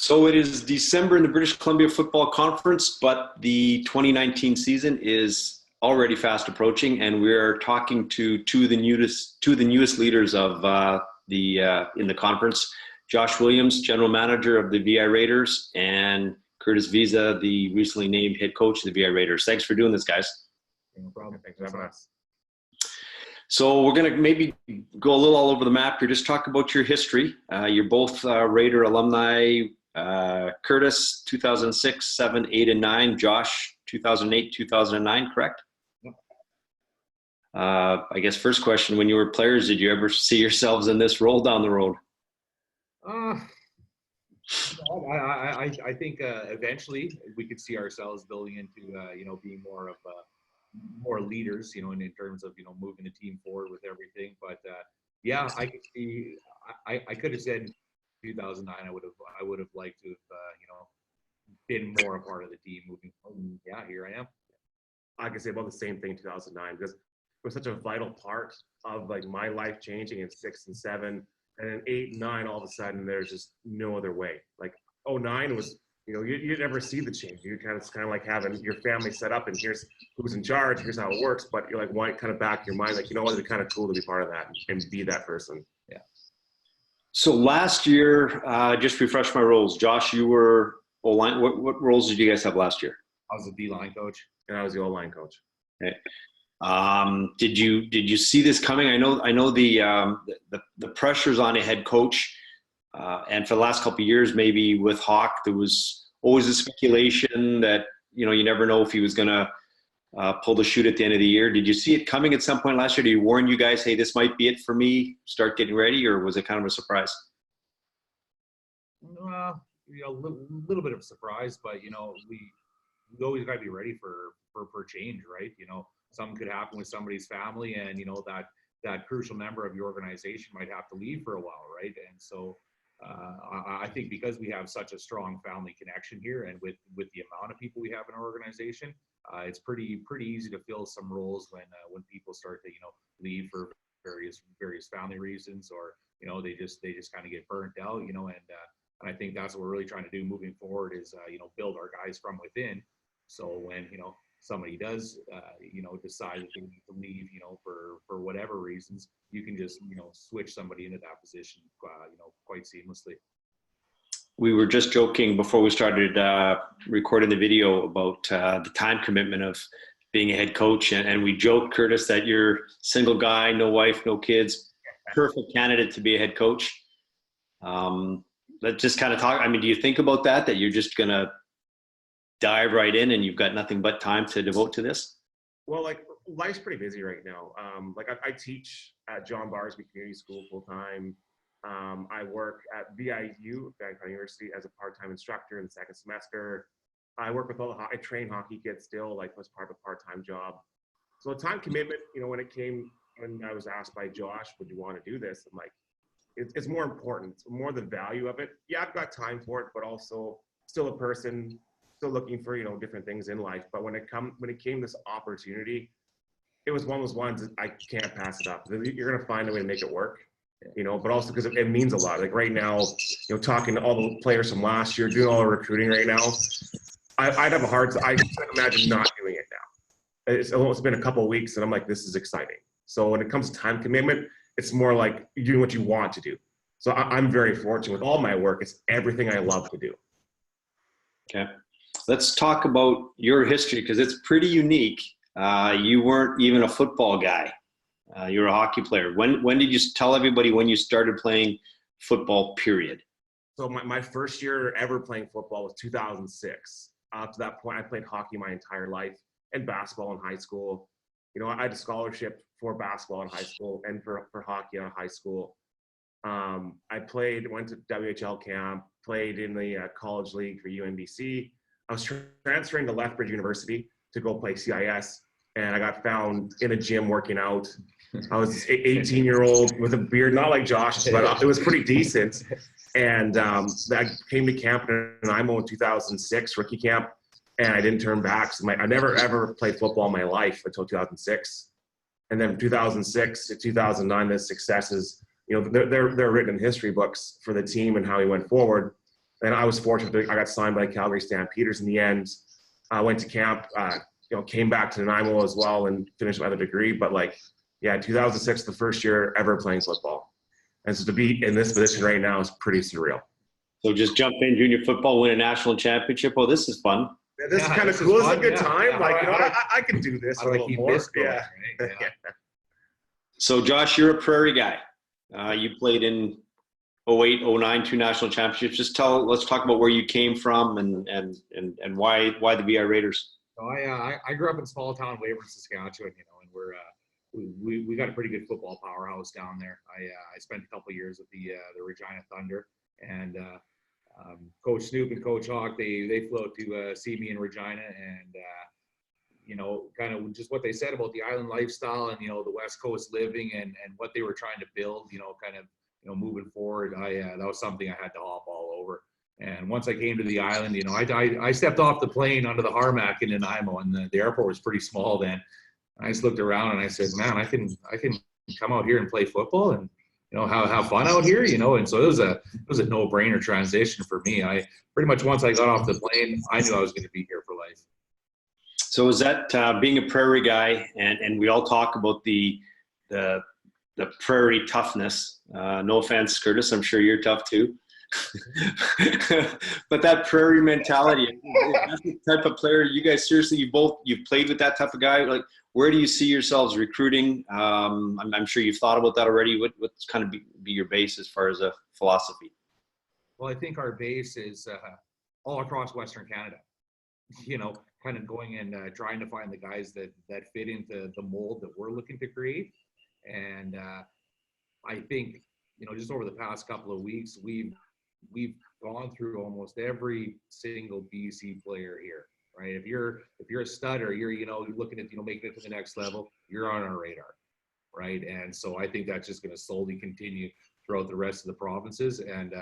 So it is December in the British Columbia Football Conference, but the 2019 season is already fast approaching, and we're talking to two of the newest leaders of in the conference. Josh Williams, general manager of the VI Raiders, and Curtis Visa, the recently named head coach of the VI Raiders. Thanks for doing this, guys. No problem. Thanks for having us. So we're going to maybe go a little all over the map here. Just talk about your history. You're both Raider alumni. Curtis, 2006, 7, 8, and 9. Josh, 2008, 2009, correct? Yep. I guess first question, when you were players, did you ever see yourselves in this role down the road? I think eventually we could see ourselves building into being more leaders, in terms of moving the team forward with everything. But yeah, I could see. I could have said 2009. I would have liked to have been more a part of the team moving forward. And yeah, here I am. I can say about the same thing 2009 because it was such a vital part of like my life changing in 6 and 7, and then 8 and 9 all of a sudden there's just no other way. Like 09 was you never see the change. It's kind of like having your family set up and here's who's in charge, here's how it works, but you're like, why kind of back your mind like, what, it'd be kind of cool to be part of that and be that person. Yeah. So last year, just refresh my roles. Josh, you were O-line. What roles did you guys have last year? I was the D-line coach. And I was the O-line coach. Okay. Did you see this coming? I know the pressures on a head coach, and for the last couple of years, maybe with Hawk, there was always a speculation that you never know if he was going to pull the chute at the end of the year. Did you see it coming at some point last year? Did he warn you guys, hey, this might be it for me, start getting ready, or was it kind of a surprise? A little bit of a surprise, but we always got to be ready for change, right? Something could happen with somebody's family, and that crucial member of your organization might have to leave for a while, right? And so I think because we have such a strong family connection here, and with the amount of people we have in our organization, it's pretty easy to fill some roles when people start to leave for various family reasons, or they just kind of get burnt out, and I think that's what we're really trying to do moving forward is build our guys from within. So when somebody does decide that they need to leave for whatever reasons, you can just switch somebody into that position quite seamlessly. We were just joking before we started recording the video about the time commitment of being a head coach, and we joked, Curtis, that you're single guy, no wife, no kids, perfect candidate to be a head coach. Let's just kind of talk. I mean, do you think about that you're just gonna dive right in and you've got nothing but time to devote to this? Well, like life's pretty busy right now. I teach at John Barsby Community School full time. I work at VIU, Vancouver University, as a part-time instructor in the second semester. I work with I train hockey kids still, like as part of a part-time job. So time commitment, when I was asked by Josh, would you want to do this? I'm like, it's more important. It's more the value of it. Yeah, I've got time for it, but also still a person, still looking for, different things in life. But when it came this opportunity, it was one of those ones that I can't pass it up. You're going to find a way to make it work. But also because it means a lot. Like right now, talking to all the players from last year, doing all the recruiting right now, I'd have a hard time. I can't imagine not doing it now. It's almost been a couple of weeks, and I'm like, this is exciting. So when it comes to time commitment, it's more like you're doing what you want to do. So I'm very fortunate with all my work. It's everything I love to do. Okay. Let's talk about your history because it's pretty unique. You weren't even a football guy. You're a hockey player. When did you tell everybody when you started playing football, period? So my first year ever playing football was 2006. Up to that point, I played hockey my entire life and basketball in high school. I had a scholarship for basketball in high school and for hockey in high school. I went to WHL camp, played in the college league for UNBC. I was transferring to Lethbridge University to go play CIS, and I got found in a gym working out. I was an 18-year-old with a beard, not like Josh, but it was pretty decent. And I came to camp in Nanaimo in 2006, rookie camp, and I didn't turn back. So I never, ever played football in my life until 2006. And then from 2006 to 2009, the successes, they're written in history books for the team and how he went forward. And I was fortunate. I got signed by Calgary Stampeders in the end. I went to camp, came back to Nanaimo as well and finished my other degree. But 2006, the first year ever playing football. And so to be in this position right now is pretty surreal. So just jump in junior football, win a national championship. Oh, this is fun. Yeah, this is kind of cool. It's a good time. I can do this a little more. Yeah. So Josh, you're a Prairie guy. You played in 08, 09, 2 national championships. Let's talk about where you came from and why the BI Raiders. So I grew up in small town Weyburn, Saskatchewan, and we got a pretty good football powerhouse down there. I spent a couple of years with the Regina Thunder, and Coach Snoop and Coach Hawk, they flew out to see me in Regina, and kind of just what they said about the island lifestyle and the West Coast living and what they were trying to build, moving forward. That was something I had to hop all over. And once I came to the island, I stepped off the plane onto the Harmac in Nanaimo, and the airport was pretty small then. And I just looked around and I said, man, I can come out here and play football and have fun out here, and so it was a no-brainer transition for me. I pretty much, once I got off the plane, I knew I was going to be here for life. So is that being a Prairie guy, and we all talk about the Prairie toughness. No offense, Curtis, I'm sure you're tough too. But that Prairie mentality, that's the type of player you guys, seriously, you've played with that type of guy. Like, where do you see yourselves recruiting? I'm sure you've thought about that already. What's kind of be your base as far as a philosophy? Well, I think our base is all across Western Canada. Kind of going and trying to find the guys that fit into the mold that we're looking to create. And I think, just over the past couple of weeks, we've gone through almost every single BC player here, right? If you're a stud or you're looking at making it to the next level, you're on our radar, right? And so I think that's just going to slowly continue throughout the rest of the provinces. And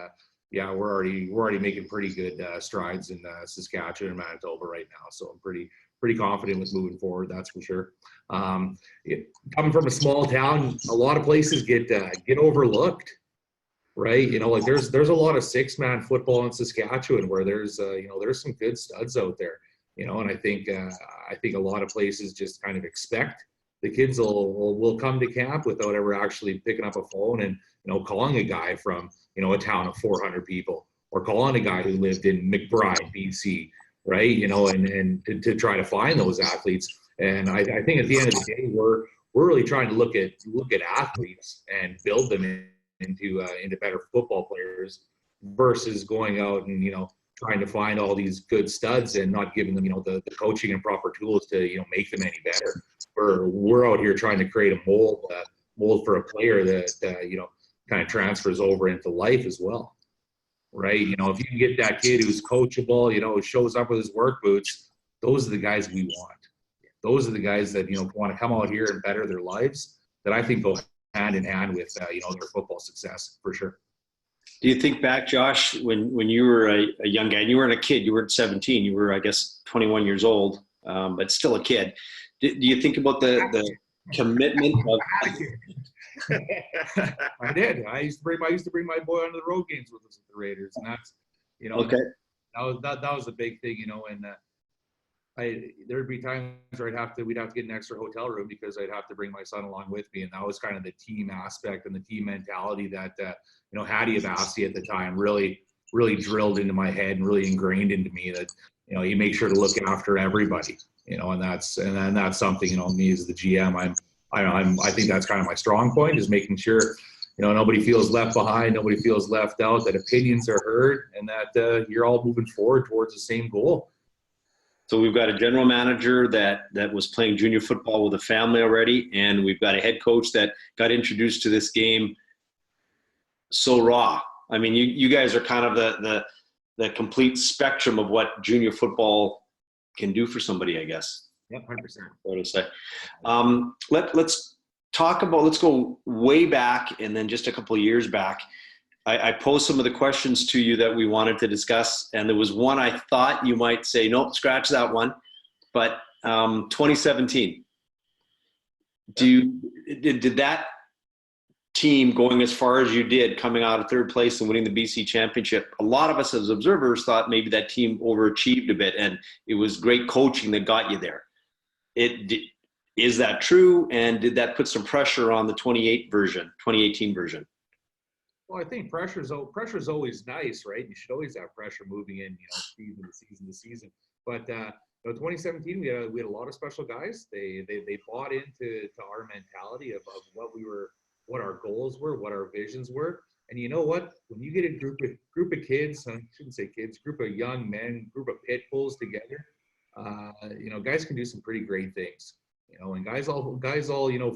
yeah, we're already making pretty good strides in Saskatchewan and Manitoba right now. So I'm pretty confident with moving forward. That's for sure. Coming from a small town, a lot of places get overlooked, right? There's a lot of 6-man football in Saskatchewan where there's some good studs out there. And I think a lot of places just kind of expect the kids will come to camp without ever actually picking up a phone and calling a guy from a town of 400 people, or calling a guy who lived in McBride, BC, right? And to try to find those athletes. And I think at the end of the day, we're really trying to look at athletes and build them into better football players versus going out and trying to find all these good studs and not giving them the coaching and proper tools to make them any better. We're out here trying to create a mold for a player that kind of transfers over into life as well, right? If you can get that kid who's coachable, shows up with his work boots, those are the guys we want. Those are the guys that want to come out here and better their lives, that I think go hand in hand with their football success for sure. Do you think back, Josh, when you were a young guy, and you weren't a kid, you weren't 17, you were, I guess, 21 years old, but still a kid. Do you think about the commitment of? I did. I used to bring my boy onto the road games with us at the Raiders, and that's Okay. that was a big thing, and there'd be times where we'd have to get an extra hotel room because I'd have to bring my son along with me, and that was kind of the team aspect and the team mentality that Hattie Avasi at the time really drilled into my head and really ingrained into me, that you make sure to look after everybody, and that's something, me as the GM, I think that's kind of my strong point, is making sure nobody feels left behind, nobody feels left out, that opinions are heard, and that you're all moving forward towards the same goal. So we've got a general manager that was playing junior football with a family already, and we've got a head coach that got introduced to this game so raw. I mean, you guys are kind of the complete spectrum of what junior football can do for somebody, I guess. Yep, 100%. What to say. Let's go way back, and then just a couple of years back. I posed some of the questions to you that we wanted to discuss, and there was one I thought you might say, nope, scratch that one. But 2017, did that team going as far as you did, coming out of third place and winning the BC championship, a lot of us as observers thought maybe that team overachieved a bit, and it was great coaching that got you there. Is that true? And did that put some pressure on the 2018 version? Well, I think pressure's always nice, right? You should always have pressure moving in, season to season. But 2017, we had a lot of special guys. They bought into our mentality of what our goals were, what our visions were. And you know what? When you get a group of kids, I shouldn't say kids, group of young men, group of pit bulls together, guys can do some pretty great things. And guys all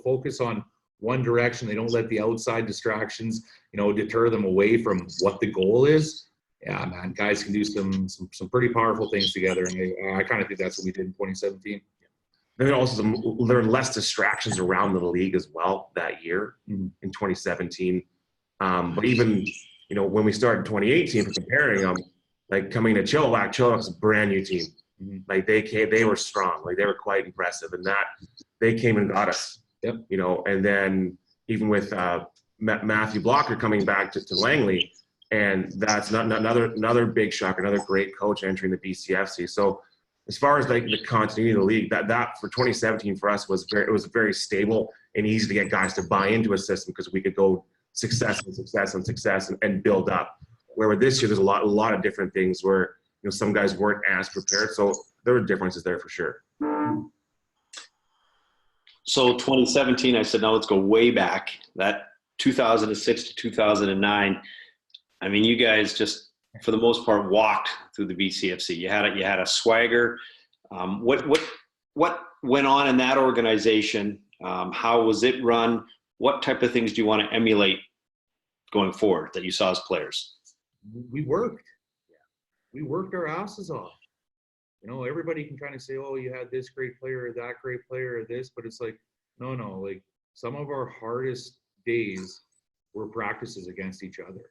focus on one direction. They don't let the outside distractions, deter them away from what the goal is. Yeah, man, guys can do some pretty powerful things together, and I kind of think that's what we did in 2017. There are less distractions around the league as well that year in 2017. But even when we started 2018, for comparing them, like coming to Chilliwack was a brand new team. Like they were strong, like they were quite impressive, and that they came and got us. Yep. And then even with Matthew Blocker coming back to Langley, and that's another big shock, another great coach entering the BCFC. So as far as like the continuity of the league, that for 2017 for us was very stable and easy to get guys to buy into a system, because we could go success and build up. Where with this year, there's a lot of different things where some guys weren't as prepared. So there were differences there for sure. So 2017, I said, now let's go way back. That 2006 to 2009. I mean, you guys just, for the most part, walked through the BCFC. You had a swagger. What went on in that organization? How was it run? What type of things do you want to emulate going forward that you saw as players? We worked. We worked our asses off. Everybody can kind of say, oh, you had this great player or that great player or this, but it's like, no, like some of our hardest days were practices against each other.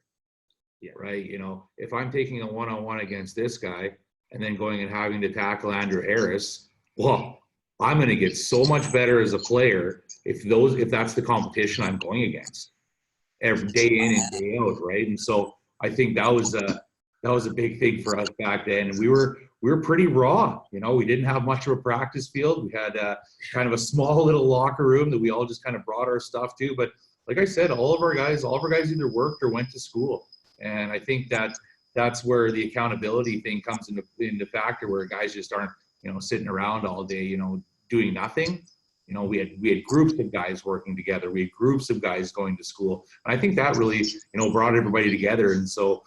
Yeah. Right. If I'm taking a one-on-one against this guy and then going and having to tackle Andrew Harris, well, I'm going to get so much better as a player if that's the competition I'm going against every day in and day out. Right. And so I think that was a big thing for us back then. And we were pretty raw. We didn't have much of a practice field. We had kind of a small little locker room that we all just kind of brought our stuff to. But like I said, all of our guys either worked or went to school. And I think that's where the accountability thing comes into factor, where guys just aren't, sitting around all day, doing nothing. We had groups of guys working together. We had groups of guys going to school. And I think that really, brought everybody together. And so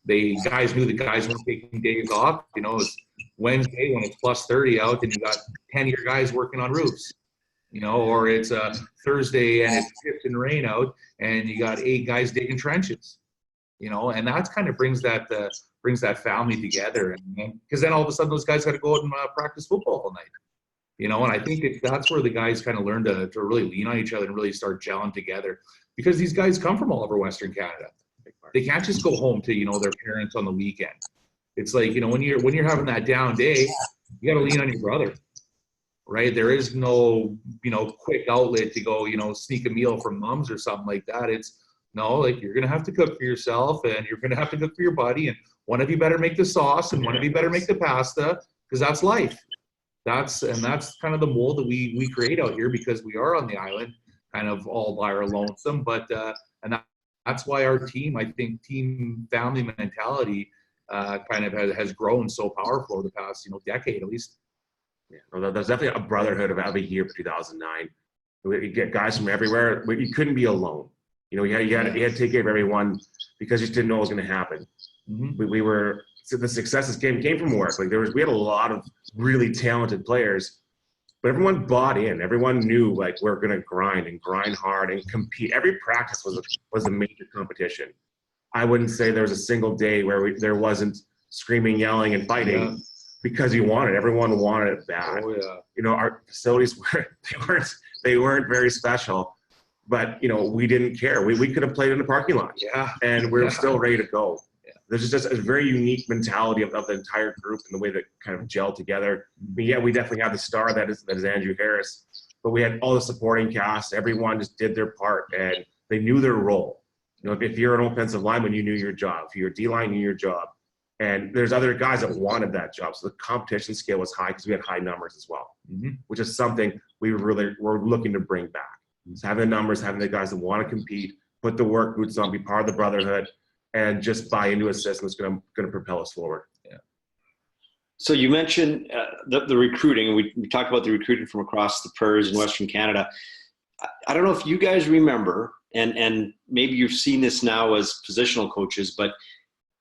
guys knew the guys weren't taking days off. It's Wednesday when it's plus 30 out, and you got 10 of your guys working on roofs. Or it's a Thursday and it's tipping rain out, and you got 8 guys digging trenches. And that kind of brings that family together, and because then all of a sudden those guys got to go out and practice football all night. And I think that's where the guys kind of learn to really lean on each other and really start gelling together, because these guys come from all over Western Canada. They can't just go home to their parents on the weekend. It's like when you're having that down day, you got to lean on your brother, right? There is no quick outlet to go sneak a meal from mom's or something like that. It's no, like you're gonna have to cook for yourself, and you're gonna have to cook for your buddy, and one of you better make the sauce, and one of you better make the pasta, because that's life. That's kind of the mold that we create out here, because we are on the island, kind of all by our lonesome. But and that's why our team, I think, team family mentality kind of has grown so powerful over the past decade at least. Yeah, well, there's definitely a brotherhood of a year for 2009. We get guys from everywhere. You couldn't be alone. You had to take care of everyone, because you just didn't know what was going to happen. Mm-hmm. So the successes came from work. Like we had a lot of really talented players, but everyone bought in. Everyone knew like we're going to grind hard and compete. Every practice was a major competition. I wouldn't say there was a single day where there wasn't screaming, yelling, and fighting, because everyone wanted it bad. Oh, yeah. Our facilities weren't very special. But, we didn't care. We could have played in the parking lot. Yeah. And we're still ready to go. Yeah. There's just a very unique mentality of the entire group, and the way that kind of gel together. But yeah, we definitely have the star that is Andrew Harris. But we had all the supporting cast. Everyone just did their part. And They knew their role. You know, if you're an offensive lineman, you knew your job. If you're a D-line, you knew your job. And there's other guys that wanted that job. So the competition scale was high because we had high numbers as well, which is something we really were looking to bring back. So having the numbers, having the guys that want to compete, put the work boots on, be part of the brotherhood, and just buy into a system that's going to propel us forward. Yeah. So you mentioned the recruiting. We talked about the recruiting from across the prairies in Western Canada. I don't know if you guys remember, and maybe you've seen this now as positional coaches, but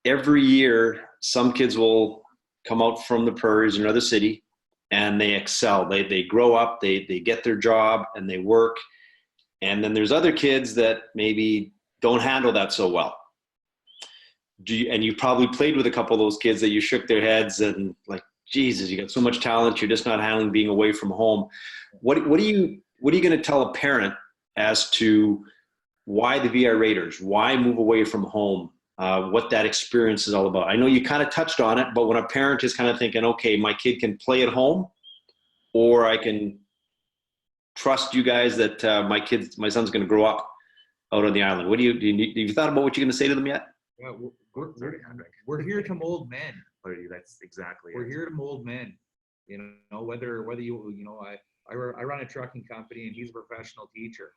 every year some kids will come out from the prairies in another city and they excel. They grow up, they get their job and they work. And then there's other kids that maybe don't handle that so well. And you probably played with a couple of those kids that you shook their heads and like, Jesus, you got so much talent, you're just not handling being away from home. What are you going to tell a parent as to why the VI Raiders, why move away from home, what that experience is all about? I know you kind of touched on it, but when a parent is kind of thinking, okay, my kid can play at home, or I can trust you guys that my son's going to grow up out on the island. Have you thought about what you're going to say to them yet? Yeah, we're here to mold men. That's exactly We're it. here to mold men. You know, whether I run a trucking company and he's a professional teacher,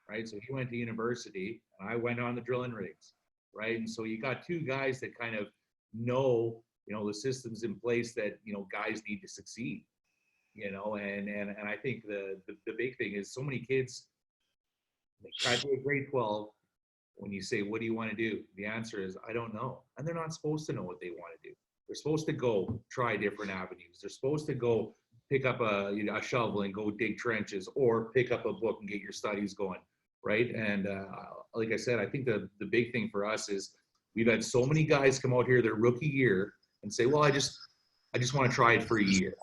right? So he went to university and I went on the drilling rigs, right? And so you got two guys that kind of know, the systems in place that, guys need to succeed, and I think the big thing is so many kids, they graduate grade 12. When you say, what do you want to do? The answer is, I don't know. And they're not supposed to know what they want to do. They're supposed to go try different avenues. They're supposed to go pick up a shovel and go dig trenches, or pick up a book and get your studies going, right? And like I said, I think the big thing for us is we've had so many guys come out here their rookie year and say, well, I just want to try it for a year.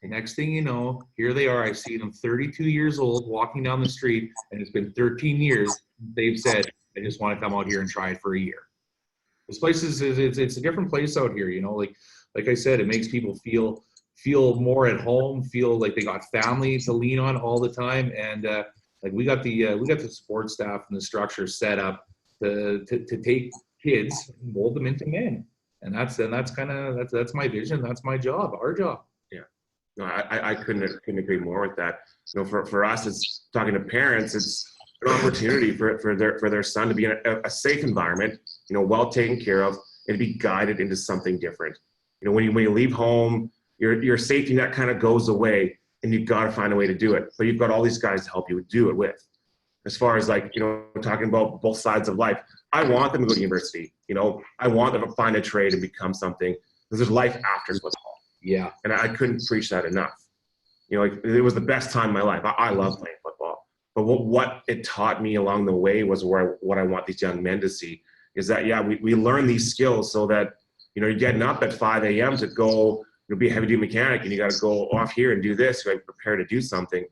The next thing you know, here they are. I see them 32 years old walking down the street, and it's been 13 years. They've said, I just want to come out here and try it for a year. This place it's a different place out here, like I said, it makes people feel more at home, feel like they got family to lean on all the time. And like we got the support staff and the structure set up to take kids and mold them into men. And that's my vision. That's my job, our job. Yeah. No, I couldn't agree more with that. For us, it's talking to parents, it's an opportunity for their son to be in a safe environment, well taken care of, and be guided into something different. When you leave home, your safety net kind of goes away, and you've got to find a way to do it. But you've got all these guys to help you do it with. As far as talking about both sides of life, I want them to go to university. I want them to find a trade and become something, because there's life after football. Yeah. And I couldn't preach that enough. It was the best time of my life. I love playing football. But what it taught me along the way was what I want these young men to see is that, we learn these skills so that, you're getting up at 5 a.m. to go, be a heavy duty mechanic, and you got to go off here and do this, prepare to do something.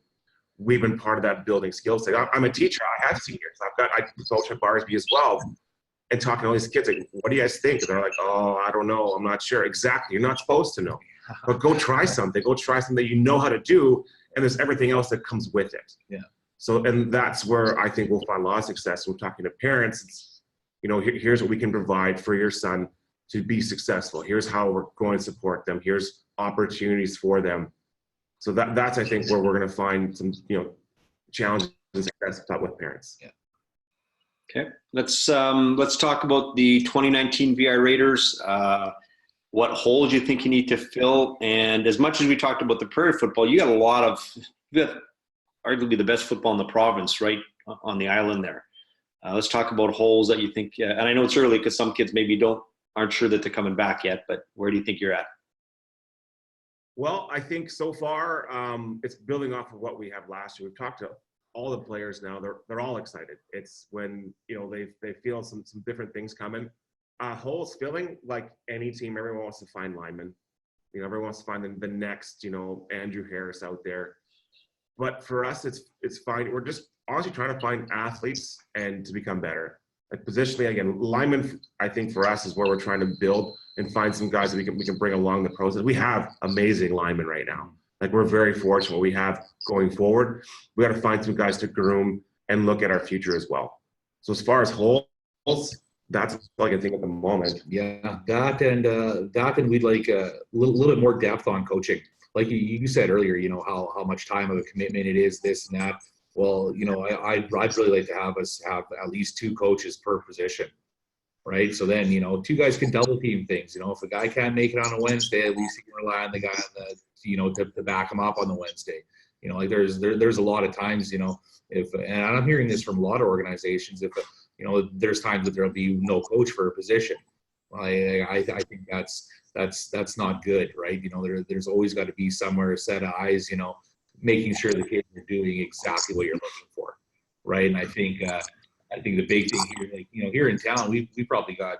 We've been part of that building skill set. I'm a teacher. I have seniors. I coach at Barsby as well. And talking to all these kids, like, what do you guys think? And they're like, oh, I don't know. I'm not sure. Exactly. You're not supposed to know. But go try something. Go try something that you know how to do, and there's everything else that comes with it. Yeah. So, and that's where I think we'll find a lot of success. When we're talking to parents, it's, here's what we can provide for your son to be successful. Here's how we're going to support them. Here's opportunities for them. So that's I think where we're going to find some challenges and success with parents. Yeah. Okay, let's talk about the 2019 VI Raiders. What holes you think you need to fill, and as much as we talked about the prairie football, you got arguably the best football in the province, right on the island there. Let's talk about holes that you think. And I know it's early because some kids maybe aren't sure that they're coming back yet. But where do you think you're at? Well, I think so far it's building off of what we have last year. We've talked to all the players now. They're all excited. It's when they feel some different things coming. Holes filling, like any team, everyone wants to find linemen. Everyone wants to find the next Andrew Harris out there. But for us, it's fine. We're just honestly trying to find athletes and to become better. Like positionally, again, linemen, I think for us is where we're trying to build and find some guys that we can bring along the process. We have amazing linemen right now. Like, we're very fortunate what we have going forward. We got to find some guys to groom and look at our future as well. So as far as holes, that's all I can think at the moment. Yeah, that and we'd like a little bit more depth on coaching. Like you said earlier, you know, how much time of a commitment it is, this and that. Well, you know, I'd really like to have us have at least 2 coaches per position, right? So then, you know, 2 guys can double team things. You know, if a guy can't make it on a Wednesday, at least he can rely on the guy on the, you know, to back him up on the Wednesday. You know, like there's a lot of times, you know, if, and I'm hearing this from a lot of organizations, if, you know, there's times that there'll be no coach for a position. I think that's not good, right? You know, there's always got to be somewhere a set of eyes, you know, making sure the kids are doing exactly what you're looking for, right? And I think the big thing here, like, you know, here in town, we probably got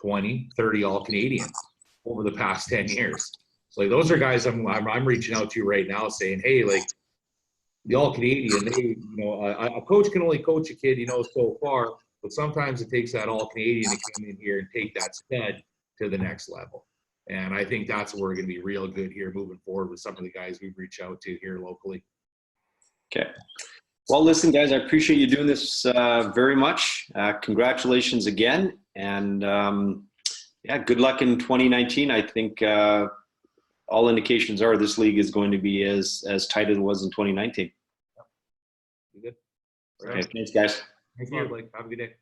20, 30 all Canadians over the past 10 years. So like, those are guys I'm reaching out to right now saying, hey, like the all Canadian, they, you know, a coach can only coach a kid, you know, so far, but sometimes it takes that all Canadian to come in here and take that stud to the next level. And I think that's where we're going to be real good here moving forward with some of the guys we've reached out to here locally. Okay. Well, listen, guys, I appreciate you doing this very much. Congratulations again. And yeah, good luck in 2019. I think all indications are this league is going to be as tight as it was in 2019. You good? Okay, thanks, guys. Thank you. Have a good day.